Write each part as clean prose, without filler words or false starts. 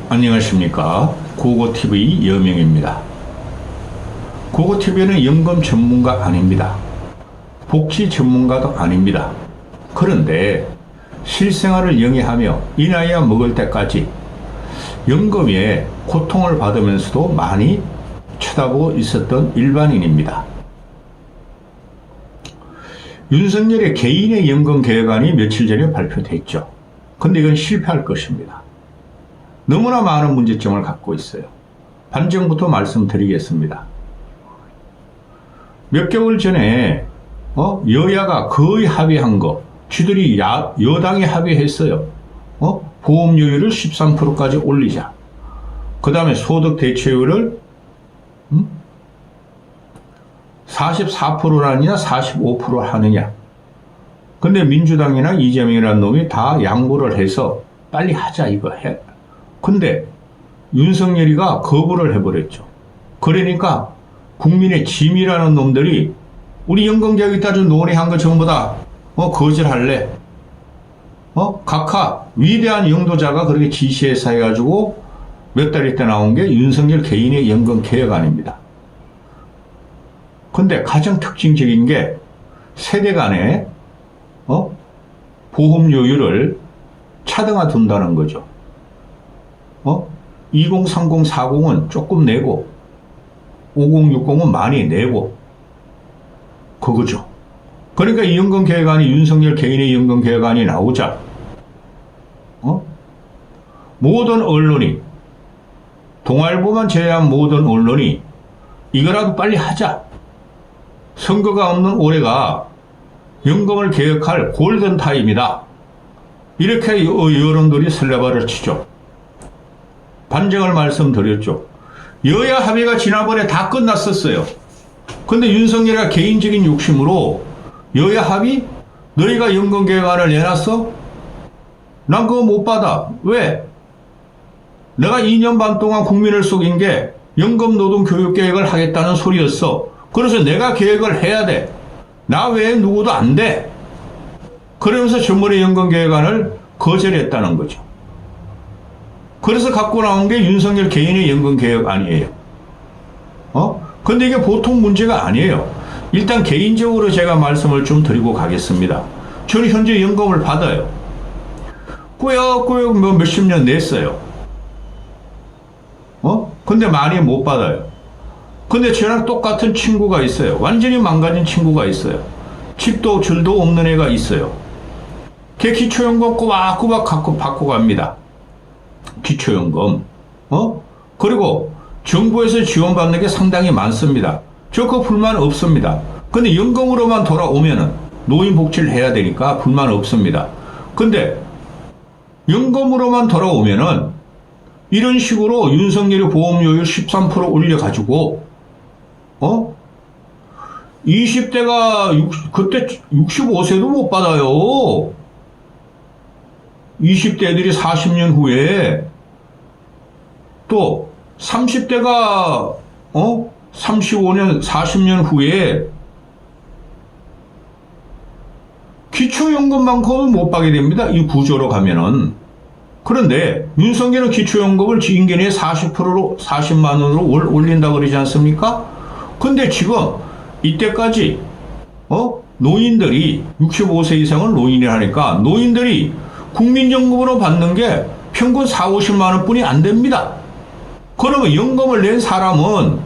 안녕하십니까. 고고TV 여명입니다. 고고TV는 연금 전문가 아닙니다. 복지 전문가도 아닙니다. 그런데 실생활을 영위하며 이 나이야 먹을 때까지 연금에 고통을 받으면서도 많이 쳐다보고 있었던 일반인입니다. 윤석열의 개인의 연금 개혁안이 며칠 전에 발표됐죠. 근데 이건 실패할 것입니다. 너무나 많은 문제점을 갖고 있어요. 반증부터 말씀드리겠습니다. 몇 개월 전에 여야가 거의 합의한 거, 쥐들이 여당이 합의했어요. 보험료율을 13%까지 올리자. 그 다음에 소득 대체율을 44%라느냐 45% 하느냐. 근데 민주당이나 이재명이라는 놈이 다 양보를 해서 빨리 하자 이거 해. 근데 윤석열이가 거부를 해버렸죠. 그러니까 국민의 짐이라는 놈들이 우리 연금개혁 따져 논의한 거 전부 다 거절할래. 각하 위대한 영도자가 그렇게 지시해서 해가지고 몇 달 있다 나온 게 윤석열 개인의 연금 개혁안입니다. 근데 가장 특징적인 게 세대 간의 보험료율을 차등화 둔다는 거죠. 20, 30, 40은 조금 내고 50, 60은 많이 내고 그거죠. 그러니까 이 연금개혁안이 윤석열 개인의 연금개혁안이 나오자 모든 언론이 동아일보만 제외한 모든 언론이 이거라도 빨리 하자. 선거가 없는 올해가 연금을 개혁할 골든타임이다. 이렇게 여론들이 설레발을 치죠. 반증을 말씀드렸죠. 여야 합의가 지난번에 다 끝났었어요. 근데 윤석열이가 개인적인 욕심으로 여야 합의? 너희가 연금개혁안을 내놨어? 난 그거 못 받아. 왜? 내가 2년 반 동안 국민을 속인 게 연금노동교육개혁을 하겠다는 소리였어. 그래서 내가 계획을 해야 돼. 나 외에 누구도 안 돼. 그러면서 전번에 연금개혁안을 거절했다는 거죠. 그래서 갖고 나온 게 윤석열 개인의 연금개혁안이에요. 근데 이게 보통 문제가 아니에요. 일단 개인적으로 제가 말씀을 좀 드리고 가겠습니다. 저는 현재 연금을 받아요. 꾸역꾸역 몇십 년 냈어요. 근데 많이 못 받아요. 근데 저랑 똑같은 친구가 있어요. 완전히 망가진 친구가 있어요. 집도 줄도 없는 애가 있어요. 걔 기초연금 꼬박꼬박 갖고 받고 갑니다. 기초연금. 그리고 정부에서 지원받는 게 상당히 많습니다. 저 그 불만 없습니다. 근데 연금으로만 돌아오면은 노인복지를 해야 되니까 불만 없습니다. 근데 연금으로만 돌아오면은 이런 식으로 윤석열이 보험료율 13% 올려가지고 20대가 그때 65세도 못 받아요. 20대 애들이 40년 후에 또 30대가 35년 40년 후에 기초연금만큼은 못 받게 됩니다. 이 구조로 가면은. 그런데 윤석열은 기초연금을 임기내에 40%로 40만 원으로 올린다고 그러지 않습니까? 근데 지금 이때까지 노인들이 65세 이상을 노인이라니까 노인들이 국민연금으로 받는 게 평균 4, 50만 원뿐이 안 됩니다. 그러면 연금을 낸 사람은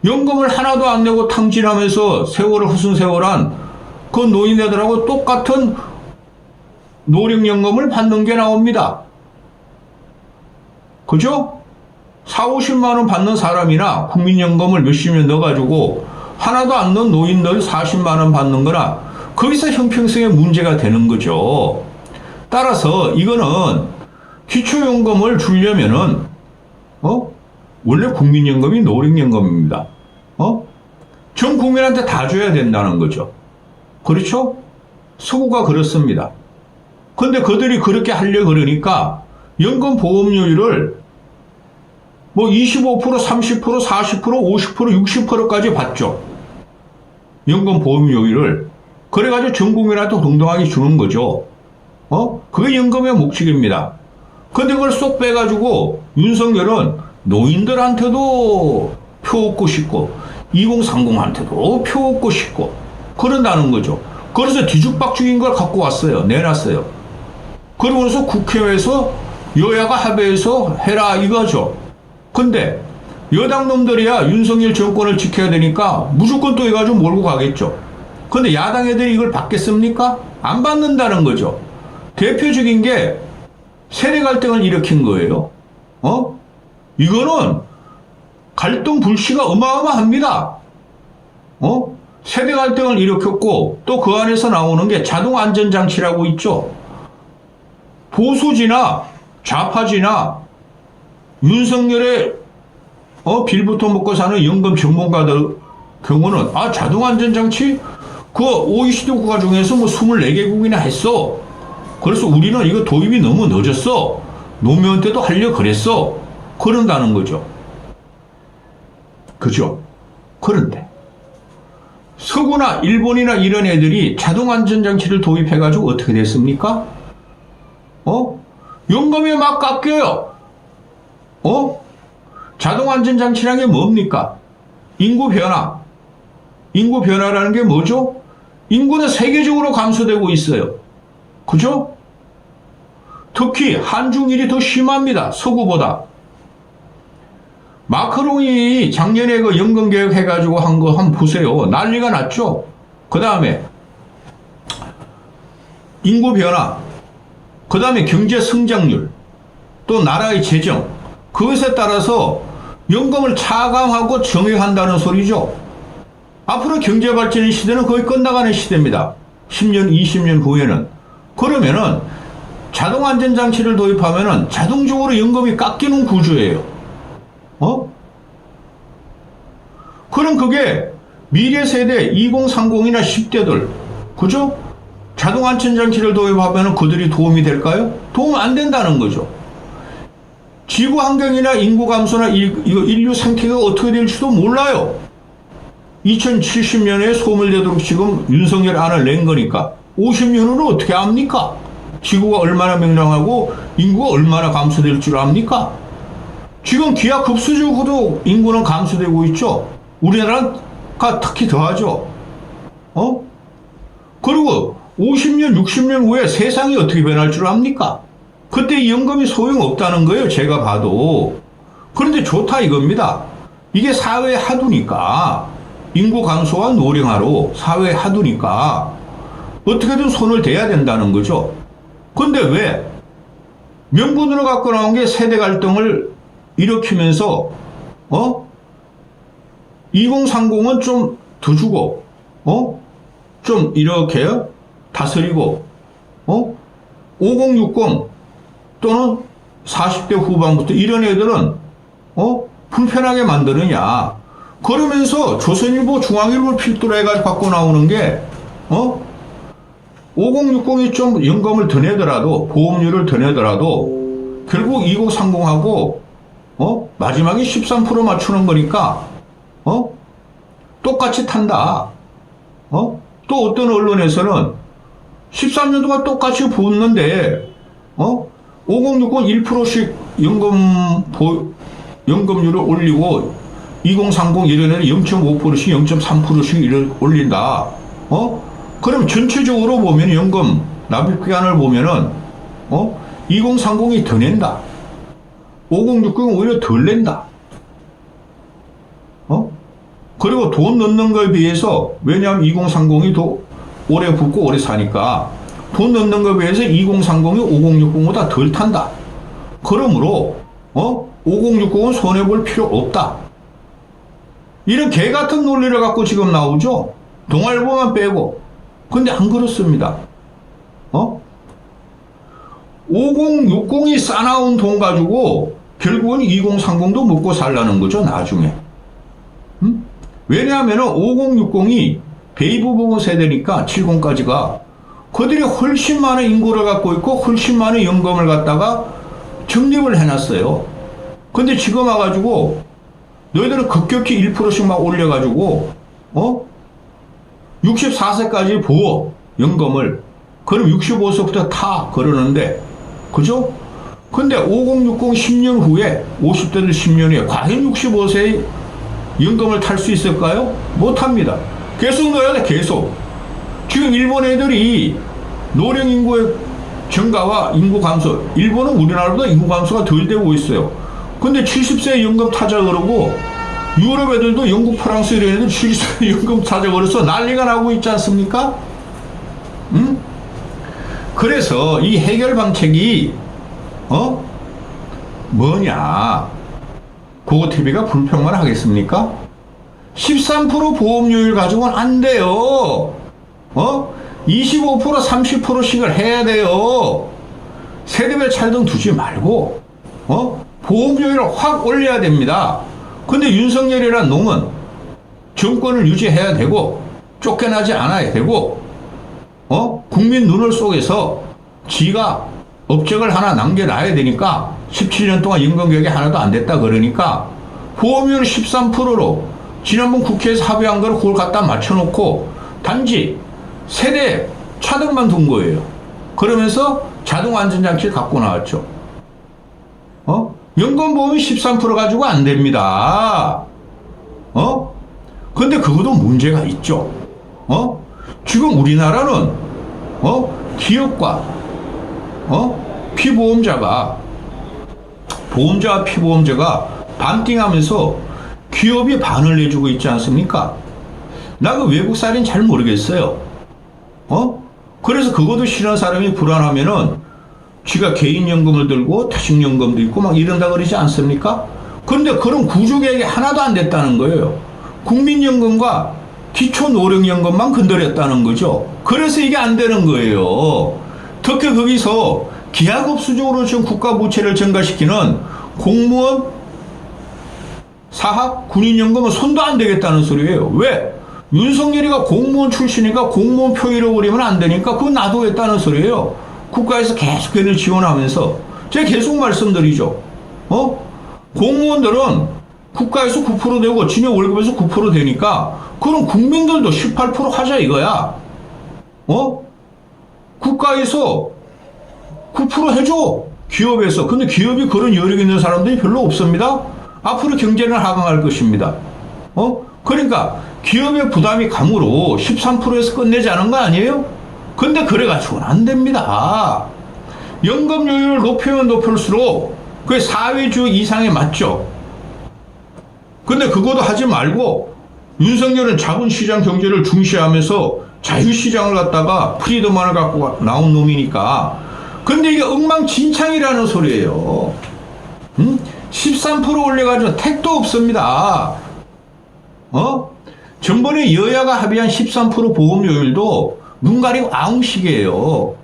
연금을 하나도 안 내고 탕진하면서 세월을 무슨 세월한 그 노인네들하고 똑같은 노령연금을 받는 게 나옵니다. 그죠? 4, 50만 원 받는 사람이나 국민연금을 몇십 년 넣어가지고 하나도 안 넣은 노인들 40만 원 받는 거나 거기서 형평성에 문제가 되는 거죠. 따라서 이거는 기초연금을 주려면은 원래 국민연금이 노령연금입니다. 전 국민한테 다 줘야 된다는 거죠. 그렇죠? 서구가 그렇습니다. 근데 그들이 그렇게 하려 그러니까 연금 보험료율을 25%, 30%, 40%, 50%, 60%까지 받죠. 연금 보험료율을. 그래가지고 전 국민한테 동등하게 주는 거죠. 그게 연금의 목적입니다. 근데 그걸 쏙 빼가지고 윤석열은 노인들한테도 표 얻고 싶고 2030한테도 표 얻고 싶고 그런다는 거죠. 그래서 뒤죽박죽인 걸 갖고 왔어요. 내놨어요. 그러면서 국회에서 여야가 합의해서 해라 이거죠. 근데 여당 놈들이야 윤석열 정권을 지켜야 되니까 무조건 또 해가지고 몰고 가겠죠. 근데 야당 애들이 이걸 받겠습니까? 안 받는다는 거죠. 대표적인 게 세대 갈등을 일으킨 거예요. 이거는 갈등 불씨가 어마어마합니다. 세대 갈등을 일으켰고 또 그 안에서 나오는 게 자동 안전장치라고 있죠. 보수지나 좌파지나 윤석열의 빌부터 먹고 사는 연금 전문가들 경우는 자동 안전장치 그 OECD 국가 중에서 뭐 24개국이나 했어. 그래서 우리는 이거 도입이 너무 늦었어. 노무현 때도 하려 그랬어. 그런다는 거죠. 그죠? 그런데 서구나 일본이나 이런 애들이 자동 안전장치를 도입해가지고 어떻게 됐습니까? 연금이 막 깎여요. 자동 안전장치라는 게 뭡니까? 인구 변화. 인구 변화라는 게 뭐죠? 인구는 세계적으로 감소되고 있어요. 그죠? 특히 한중일이 더 심합니다. 서구보다. 마크롱이 작년에 그 연금 개혁 해가지고 한 거 한번 보세요. 난리가 났죠? 그 다음에 인구 변화, 그 다음에 경제 성장률, 또 나라의 재정, 그것에 따라서 연금을 차감하고 정액한다는 소리죠. 앞으로 경제 발전의 시대는 거의 끝나가는 시대입니다. 10년, 20년 후에는. 그러면은 자동 안전장치를 도입하면은 자동적으로 연금이 깎이는 구조예요. 그럼 그게 미래 세대 2030이나 10대들, 그죠? 자동 안전장치를 도입하면 그들이 도움이 될까요? 도움 안 된다는 거죠. 지구 환경이나 인구 감소나 인류 생태가 어떻게 될지도 몰라요. 2070년에 소멸되도록 지금 윤석열 안을 낸 거니까 50년 후는 어떻게 압니까? 지구가 얼마나 명랑하고 인구가 얼마나 감소될 줄 압니까? 지금 기하급수적으로 인구는 감소되고 있죠. 우리나라가 특히 더하죠. 그리고 50년, 60년 후에 세상이 어떻게 변할 줄 압니까? 그때 이 연금이 소용없다는 거예요. 제가 봐도. 그런데 좋다 이겁니다. 이게 사회의 하두니까, 인구 감소와 노령화로 사회의 하두니까 어떻게든 손을 대야 된다는 거죠. 근데 왜? 명분으로 갖고 나온 게 세대 갈등을 일으키면서 2030은 좀 더 주고 좀 이렇게 다스리고 5060 또는 40대 후반부터 이런 애들은 불편하게 만드느냐. 그러면서 조선일보 중앙일보를 필두로 해가지고 갖고 나오는 게 5060이 좀 연금을 더 내더라도 보험료를 더 내더라도 결국 2030하고 마지막에 13% 맞추는 거니까 똑같이 탄다. 또 어떤 언론에서는 13년 동안 똑같이 붙는데 5060 1%씩 연금률을 올리고 2030 이런 애는 0.5%씩 0.3%씩 올린다. 그럼 전체적으로 보면 연금 납입기간을 보면은 2030이 더 낸다. 5060은 오히려 덜 낸다. 그리고 돈 넣는 거에 비해서, 왜냐하면 2030이 더 오래 붙고 오래 사니까 돈 넣는 거에 비해서 2030이 5060보다 덜 탄다. 그러므로 5060은 손해볼 필요 없다. 이런 개 같은 논리를 갖고 지금 나오죠. 동아일보만 빼고. 근데 안 그렇습니다. 5060이 싸나운 돈 가지고 결국은 2030도 먹고 살라는 거죠, 나중에. 왜냐하면 5060이 베이비 부모 세대니까 70까지가 그들이 훨씬 많은 인구를 갖고 있고 훨씬 많은 연금을 갖다가 적립을 해놨어요. 근데 지금 와가지고 너희들은 급격히 1%씩 막 올려가지고 64세까지 보호 연금을, 그럼 65세부터 타 그러는데, 그죠? 근데 5060 10년 후에 50대들 10년 후에 과연 65세의 연금을 탈 수 있을까요? 못합니다. 계속 넣어야 돼. 계속. 지금 일본 애들이 노령 인구의 증가와 인구 감소, 일본은 우리나라보다 인구 감소가 덜 되고 있어요. 근데 70세 연금 타자 그러고 유럽 애들도 영국, 프랑스 이런 애들 70세 연금 타자 그래서 난리가 나고 있지 않습니까? 응? 그래서 이 해결 방책이 뭐냐? 고고TV가 불평만 하겠습니까? 13% 보험료율 가지고는 안 돼요. 25% 30%씩을 해야 돼요. 세대별 차등 두지 말고 보험료율을 확 올려야 됩니다. 근데 윤석열이란 놈은 정권을 유지해야 되고 쫓겨나지 않아야 되고 국민 눈을 속에서 지가 업적을 하나 남겨놔야 되니까 17년 동안 연금개혁이 하나도 안 됐다 그러니까 보험료를 13%로 지난번 국회에서 합의한 걸 그걸 갖다 맞춰놓고 단지 세대 차등만 둔 거예요. 그러면서 자동 안전장치를 갖고 나왔죠. 연금보험이 13% 가지고 안 됩니다. 근데 그것도 문제가 있죠. 지금 우리나라는 기업과 피보험자가 보험자와 피보험자가 반띵하면서 기업이 반을 내주고 있지 않습니까? 나 그 외국살인 잘 모르겠어요. 그래서 그것도 싫은 사람이 불안하면은 지가 개인연금을 들고 퇴직연금도 있고 막 이런다 그러지 않습니까? 그런데 그런 구조개혁이 하나도 안 됐다는 거예요. 국민연금과 기초노령연금만 건드렸다는 거죠. 그래서 이게 안 되는 거예요. 특히 거기서 기하급수적으로 지금 국가 부채를 증가시키는 공무원, 사학, 군인연금은 손도 안 대겠다는 소리예요. 왜? 윤석열이가 공무원 출신이니까 공무원 표 잃어버리면 안 되니까 그거 놔두겠다는 소리예요. 국가에서 계속 걔를 지원하면서 제가 계속 말씀드리죠. 공무원들은 국가에서 9% 되고 지네 월급에서 9% 되니까 그럼 국민들도 18% 하자 이거야. 국가에서 9% 해줘. 기업에서. 근데 기업이 그런 여력 있는 사람들이 별로 없습니다. 앞으로 경제는 하강할 것입니다. 그러니까 기업의 부담이 감으로 13%에서 끝내자는 거 아니에요? 근데 그래가지고는 안 됩니다. 연금료율을 높이면 높일수록 그게 사회주의 이상에 맞죠. 근데 그것도 하지 말고 윤석열은 자본시장 경제를 중시하면서 자유시장을 갖다가 프리덤만을 갖고 나온 놈이니까. 근데 이게 엉망진창이라는 소리예요. 13% 올려가지고 택도 없습니다. 전번에 여야가 합의한 13% 보험료율도 눈 가리고 아웅식이에요.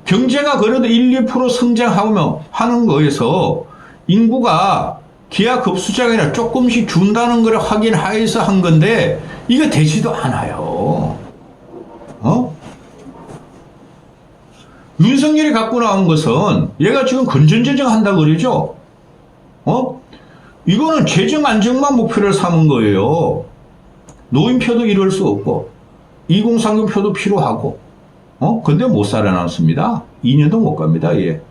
경제가 그래도 1, 2% 성장하면 하는 거에서 인구가 기하급수자가 아니라 조금씩 준다는 걸 확인하여서 한 건데 이거 되지도 않아요. 윤석열이 갖고 나온 것은 얘가 지금 건전재정 한다고 그러죠. 이거는 재정 안정만 목표를 삼은 거예요. 노인표도 이럴 수 없고 2030표도 필요하고 근데 못 살아남습니다. 2년도 못 갑니다. 예.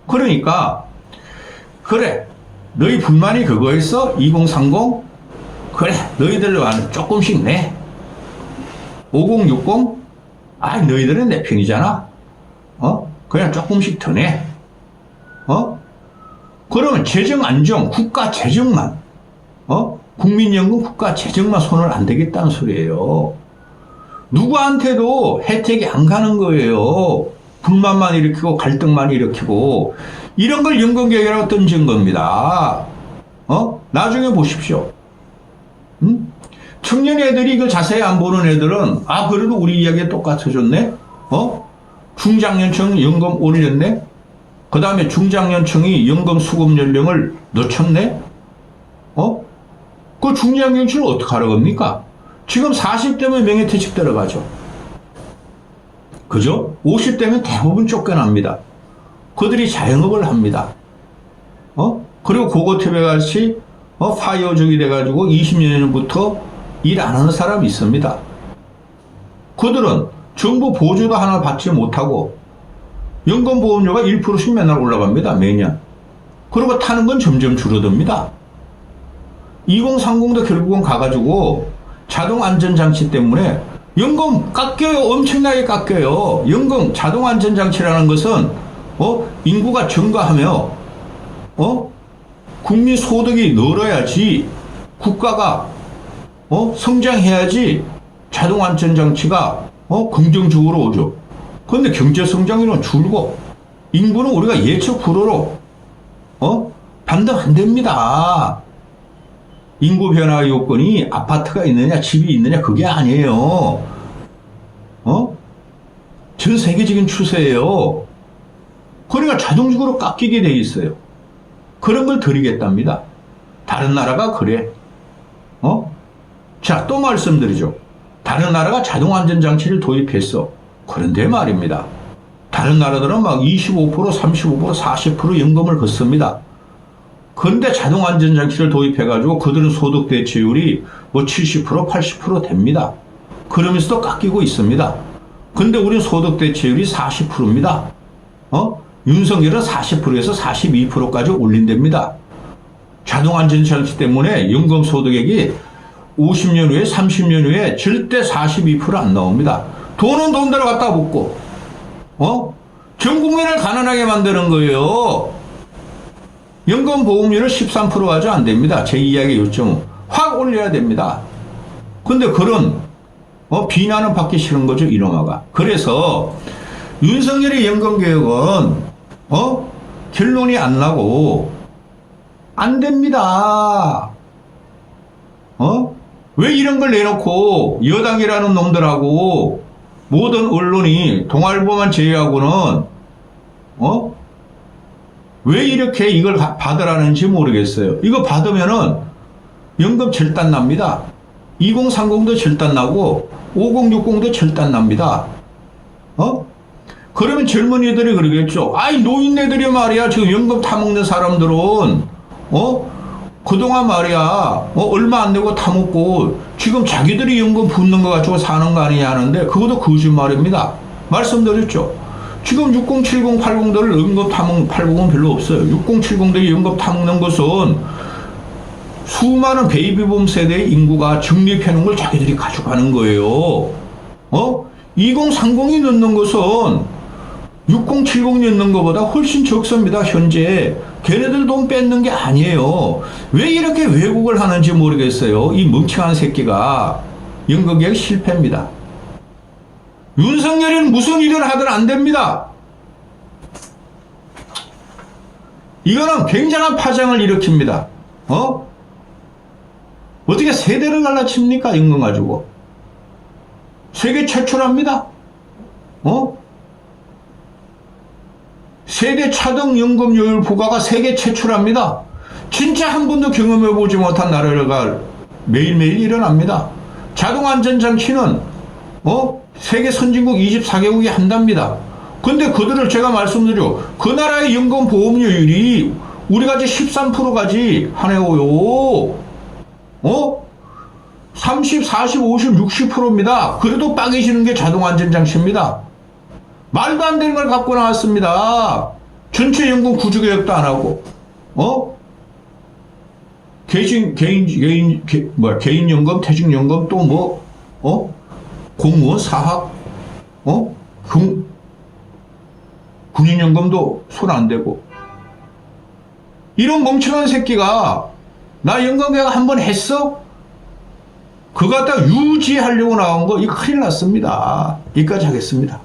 그러니까 그래 너희 불만이 그거였어? 2030? 그래 너희들로 하는 조금씩 내. 5060? 아 너희들은 내 편이잖아. 그냥 조금씩 더 내. 그러면 재정 안정, 국가 재정만, 국민연금 국가 재정만 손을 안 대겠다는 소리예요. 누구한테도 혜택이 안 가는 거예요. 불만만 일으키고 갈등만 일으키고 이런 걸 연금개혁이라고 던진 겁니다. 나중에 보십시오. 청년 애들이 이걸 자세히 안 보는 애들은 아 그래도 우리 이야기가 똑같아졌네. 중장년층 연금 올렸네. 그 다음에 중장년층이 연금 수급 연령을 늦췄네. 그 중장년층을 어떻게 하러 겁니까? 지금 40대면 명예퇴직 들어가죠. 그죠? 50대면 대부분 쫓겨납니다. 그들이 자영업을 합니다. 그리고 고고TV 같이 파이어족이 돼가지고 20년 전부터 일 안 하는 사람이 있습니다. 그들은 정부 보조도 하나 받지 못하고 연금보험료가 1%씩 맨날 올라갑니다. 매년. 그리고 타는 건 점점 줄어듭니다. 2030도 결국은 가가지고 자동안전장치 때문에 연금 깎여요. 엄청나게 깎여요. 연금 자동안전장치라는 것은 인구가 증가하며 국민 소득이 늘어야지 국가가 성장해야지 자동안전장치가 긍정적으로 오죠. 그런데 경제성장률은 줄고 인구는 우리가 예측 불허로 반등 안 됩니다. 인구 변화 요건이 아파트가 있느냐 집이 있느냐 그게 아니에요. 전 세계적인 추세예요. 그러니까 자동적으로 깎이게 돼 있어요. 그런 걸 드리겠답니다. 다른 나라가 그래. 자, 또 말씀드리죠. 다른 나라가 자동안전장치를 도입했어. 그런데 말입니다. 다른 나라들은 막 25%, 35%, 40% 연금을 걷습니다. 그런데 자동안전장치를 도입해가지고 그들은 소득 대체율이 뭐 70%, 80% 됩니다. 그러면서도 깎이고 있습니다. 근데 우리는 소득 대체율이 40%입니다. 윤석열은 40%에서 42%까지 올린답니다. 자동안전장치 때문에 연금 소득액이 50년 후에 30년 후에 절대 42% 안 나옵니다. 돈은 돈대로 갖다 붓고 전 국민을 가난하게 만드는 거예요. 연금 보험료를 13% 가지고 안 됩니다. 제 이야기 요점은 확 올려야 됩니다. 근데 그런 비난은 받기 싫은 거죠, 이놈아가. 그래서 윤석열의 연금 개혁은 결론이 안 나고 안 됩니다. 왜 이런 걸 내놓고 여당이라는 놈들하고 모든 언론이 동아일보만 제외하고는 왜 이렇게 이걸 받으라는지 모르겠어요. 이거 받으면은 연금 절단 납니다. 2030도 절단 나고 5060도 절단 납니다. 그러면 젊은이들이 그러겠죠. 아이 노인네들이 말이야 지금 연금 타먹는 사람들은 그동안 말이야 얼마 안 내고 타먹고 지금 자기들이 연금 붓는 거 가지고 사는 거 아니냐 하는데 그것도 거짓말입니다. 말씀드렸죠. 지금 60, 70, 80들을 연금 타먹는 80은 별로 없어요. 60, 70들이 연금 타먹는 것은 수많은 베이비붐 세대의 인구가 적립해놓은 걸 자기들이 가져가는 거예요. 2030이 넣는 것은 60, 70이 넣는 것보다 훨씬 적습니다. 현재 걔네들 돈 뺏는 게 아니에요. 왜 이렇게 왜곡을 하는지 모르겠어요. 이 멍청한 새끼가. 연금개혁 실패입니다. 윤석열이는 무슨 일을 하든 안 됩니다. 이거는 굉장한 파장을 일으킵니다. 어떻게 세대를 갈라칩니까? 연금 가지고. 세계 최초랍니다. 세대 차등 연금료율 부과가 세계 최초랍니다. 진짜 한 번도 경험해보지 못한 나라가 매일매일 일어납니다. 자동안전장치는 세계 선진국 24개국이 한답니다. 근데 그들을 제가 말씀드려 그 나라의 연금 보험료율이 우리가 이제 13%까지 하네요. 30, 40, 50, 60%입니다. 그래도 빠개지는 게 자동안전장치입니다. 말도 안 되는 걸 갖고 나왔습니다. 전체 연금 구조개혁도 안 하고, 개인연금, 퇴직연금, 또 공무원, 사학, 군인연금도 손 안 대고. 이런 멍청한 새끼가, 나 연금개혁 한번 했어? 그거 갖다 유지하려고 나온 거, 이거 큰일 났습니다. 여기까지 하겠습니다.